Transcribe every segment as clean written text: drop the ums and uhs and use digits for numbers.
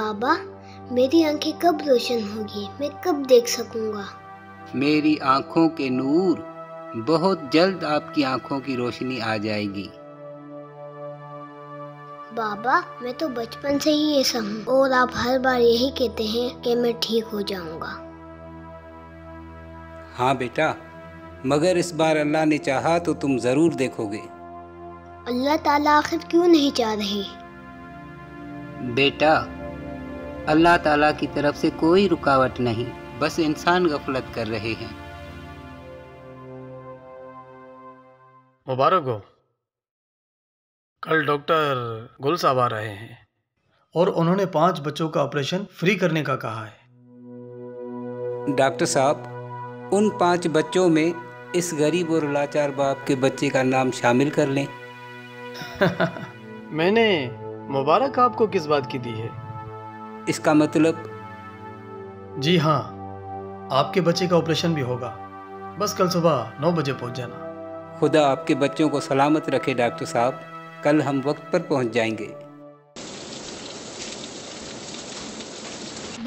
बाबा, मेरी आंखें कब रोशन होगी? मैं कब देख सकूंगा? मेरी आंखों के नूर, बहुत जल्द आपकी आंखों की रोशनी आ जाएगी। बाबा, मैं तो बचपन से ही ऐसा हूँ और आप हर बार यही कहते हैं कि मैं ठीक हो जाऊंगा। हाँ बेटा, मगर इस बार अल्लाह ने चाहा तो तुम जरूर देखोगे। अल्लाह ताला आखिर क्यों नहीं चाह रहे? बेटा, अल्लाह ताला की तरफ से कोई रुकावट नहीं, बस इंसान गफलत कर रहे हैं। मुबारक हो। कल डॉक्टर गुल साहब आ रहे हैं और उन्होंने 5 बच्चों का ऑपरेशन फ्री करने का कहा है। डॉक्टर साहब, उन 5 बच्चों में इस गरीब और लाचार बाप के बच्चे का नाम शामिल कर लें। मैंने मुबारक आपको किस बात की दी है? इसका मतलब? जी हाँ, आपके बच्चे का ऑपरेशन भी होगा। बस कल सुबह 9 बजे पहुंच जाना। खुदा आपके बच्चों को सलामत रखे डॉक्टर साहब। कल हम वक्त पर पहुंच जाएंगे।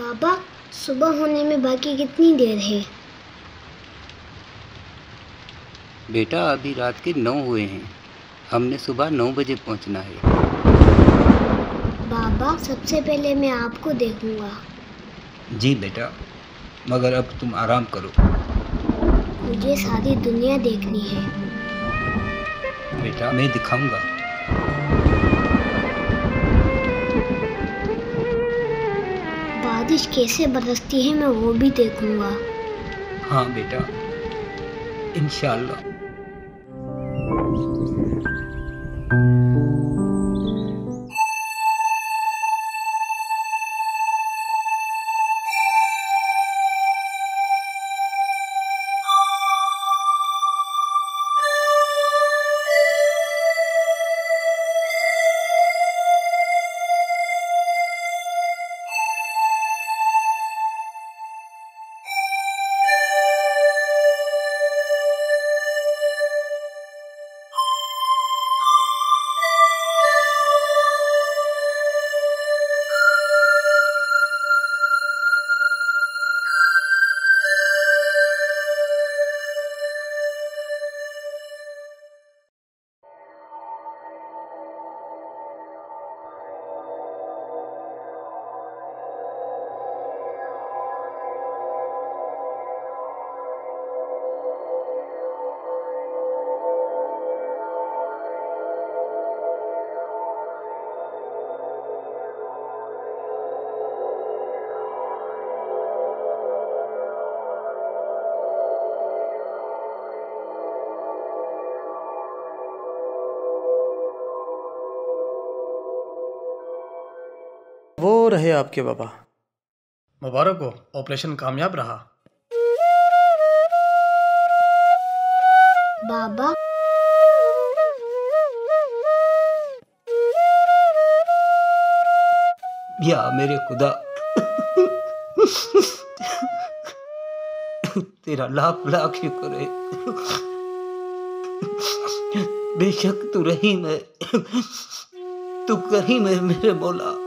बाबा, सुबह होने में बाकी कितनी देर है? बेटा, अभी रात के 9 हुए हैं। हमने सुबह 9 बजे पहुंचना है। बाबा, सबसे पहले मैं आपको देखूंगा। जी बेटा, मगर अब तुम आराम करो। मुझे सारी दुनिया देखनी है। बेटा, मैं दिखाऊंगा। बारिश कैसे बरसती है मैं वो भी देखूंगा। हाँ बेटा, इंशाअल्लाह। वो रहे आपके बाबा। मुबारक हो, ऑपरेशन कामयाब रहा। बाबा, या मेरे खुदा, तेरा लाख लाख शुक्र है। बेशक तू रहीम है, तू करीम है मेरे मौला।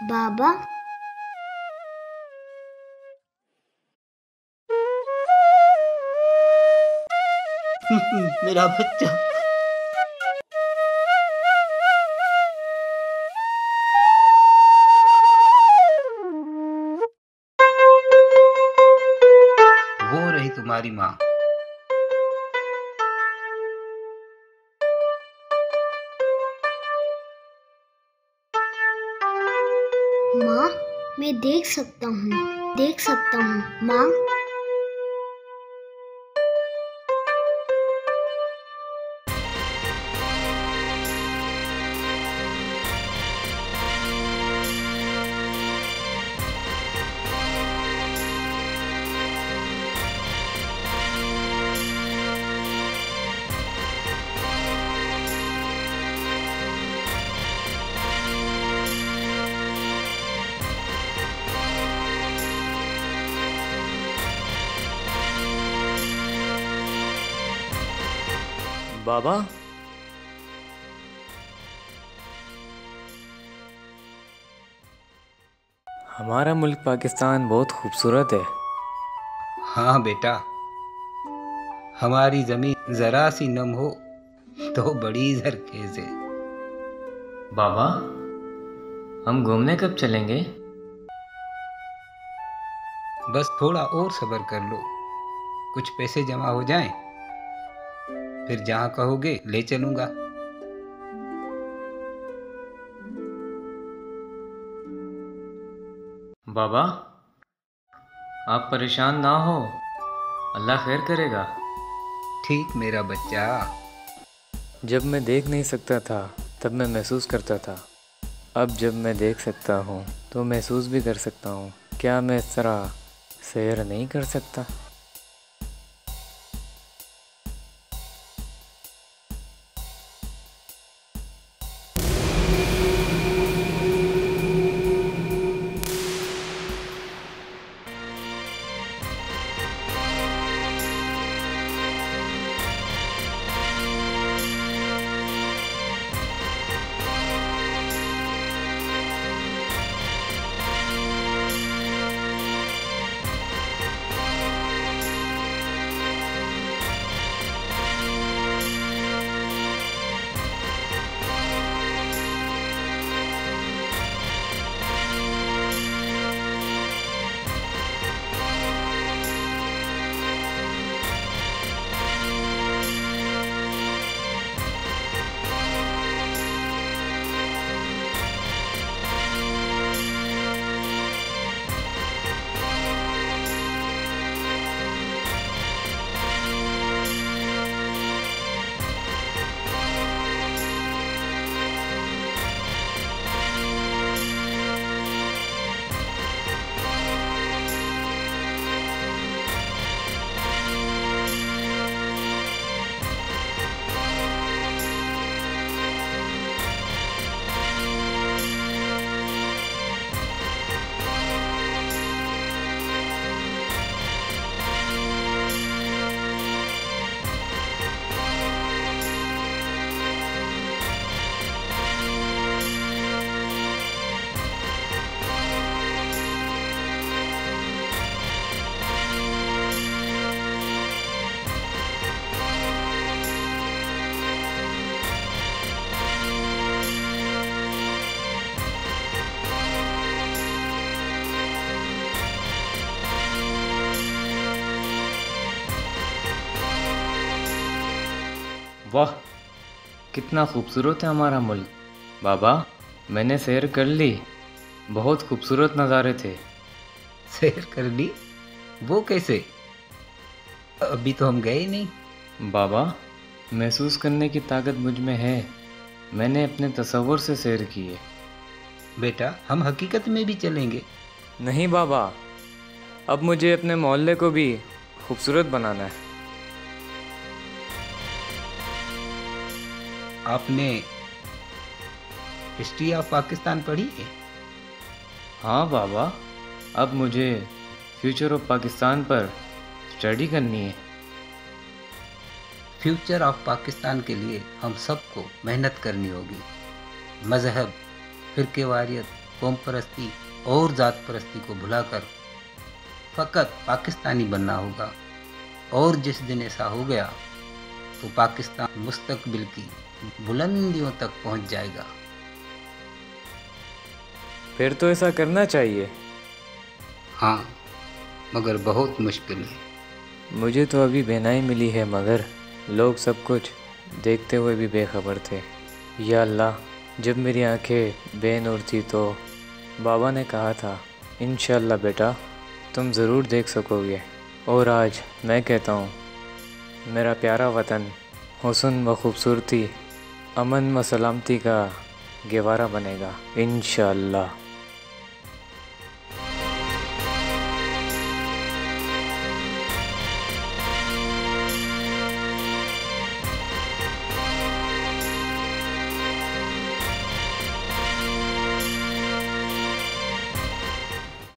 बाबा, मेरा बच्चा। वो रही तुम्हारी माँ। माँ, मैं देख सकता हूँ माँ। बाबा, हमारा मुल्क पाकिस्तान बहुत खूबसूरत है। हाँ बेटा, हमारी जमीन जरा सी नम हो तो बड़ी जरखेज है। बाबा, हम घूमने कब चलेंगे? बस थोड़ा और सब्र कर लो, कुछ पैसे जमा हो जाएं, फिर जहाँ कहोगे ले चलूंगा। बाबा, आप परेशान ना हो, अल्लाह खैर करेगा। ठीक मेरा बच्चा। जब मैं देख नहीं सकता था तब मैं महसूस करता था, अब जब मैं देख सकता हूँ तो महसूस भी कर सकता हूँ। क्या मैं इस तरह सैर नहीं कर सकता? वाह, कितना खूबसूरत है हमारा मुल्क। बाबा, मैंने सैर कर ली, बहुत खूबसूरत नज़ारे थे। सैर कर ली? वो कैसे? अभी तो हम गए ही नहीं। बाबा, महसूस करने की ताकत मुझ में है, मैंने अपने तसव्वुर से सैर की है। बेटा, हम हकीकत में भी चलेंगे। नहीं बाबा, अब मुझे अपने मोहल्ले को भी खूबसूरत बनाना है। आपने हिस्ट्री ऑफ पाकिस्तान पढ़ी है? हाँ बाबा, अब मुझे फ्यूचर ऑफ पाकिस्तान पर स्टडी करनी है। फ्यूचर ऑफ पाकिस्तान के लिए हम सबको मेहनत करनी होगी। मजहब, फिरकेवारियत, कौम परस्ती और ज़ात परस्ती को भुलाकर फ़कत पाकिस्तानी बनना होगा। और जिस दिन ऐसा हो गया तो पाकिस्तान मुस्तकबिल की बुलंदियों तक पहुंच जाएगा। फिर तो ऐसा करना चाहिए। हाँ, मगर बहुत मुश्किल है। मुझे तो अभी बेनाई मिली है, मगर लोग सब कुछ देखते हुए भी बेखबर थे। या अल्लाह, जब मेरी आंखें बेनूर थी तो बाबा ने कहा था, इंशाअल्लाह बेटा तुम ज़रूर देख सकोगे। और आज मैं कहता हूँ, मेरा प्यारा वतन हुस्न व खूबसूरती, अमन व सलामती का गहवारा बनेगा इंशाअल्लाह।